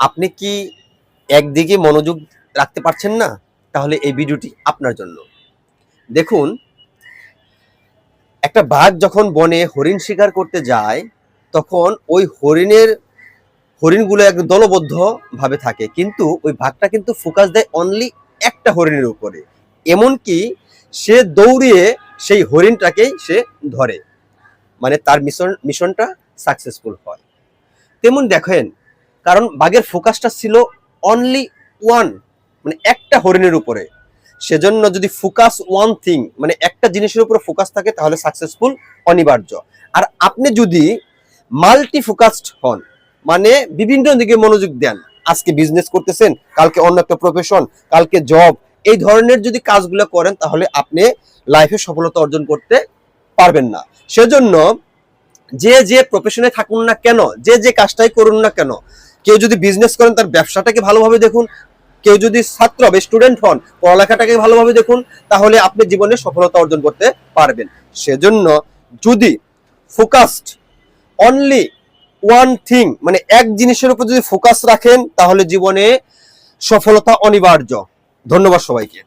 আপনি কি একদিকে মনোযোগ রাখতে পারছেন না? তাহলে এই ভিডিওটি আপনার জন্য। দেখুন, একটা বাঘ যখন বনে হরিণ শিকার করতে যায়, তখন ওই হরিণগুলো একদম দলবদ্ধ ভাবে থাকে, কিন্তু ওই বাঘটা কিন্তু ফোকাস দেয় অনলি একটা হরিণের উপরে। এমনকি সে দৌড়িয়ে সেই হরিণটাকেই সে ধরে, মানে তার মিশনটা সাকসেসফুল হয়। তেমন দেখেন, কারণ বাঘের ফোকাসটা ছিল অনলি ওয়ান, মানে একটা হরিণের উপরে। সেজন্য যদি ফোকাস ওয়ান থিং, মানে একটা জিনিসের উপরে ফোকাস থাকে, তাহলে সাকসেসফুল অনিবার্য। আর আপনি যদি মাল্টি ফোকাসড হন, মানে বিভিন্ন দিকে মনোযোগ দেন, আজকে বিজনেস করতেছেন, কালকে অন্য একটা প্রফেশন, কালকে জব, এই ধরনের যদি কাজগুলো করেন, তাহলে আপনি লাইফে সফলতা অর্জন করতে পারবেন না। সেজন্য যে যে প্রফেশনে থাকুন না কেন, যে যে কাজটাই করুন না কেন, কেউ যদি বিজনেস করেন তার ব্যবসাটাকে ভালোভাবে দেখুন, কেউ যদি ছাত্র বা স্টুডেন্ট হন পড়ালেখাটাকে ভালোভাবে দেখুন, তাহলে আপনি জীবনে সফলতা অর্জন করতে পারবেন। সেজন্য যদি ফোকাসড অনলি ওয়ান থিং, মানে এক জিনিসের উপর যদি ফোকাস রাখেন, তাহলে জীবনে সফলতা অনিবার্য। ধন্যবাদ সবাইকে।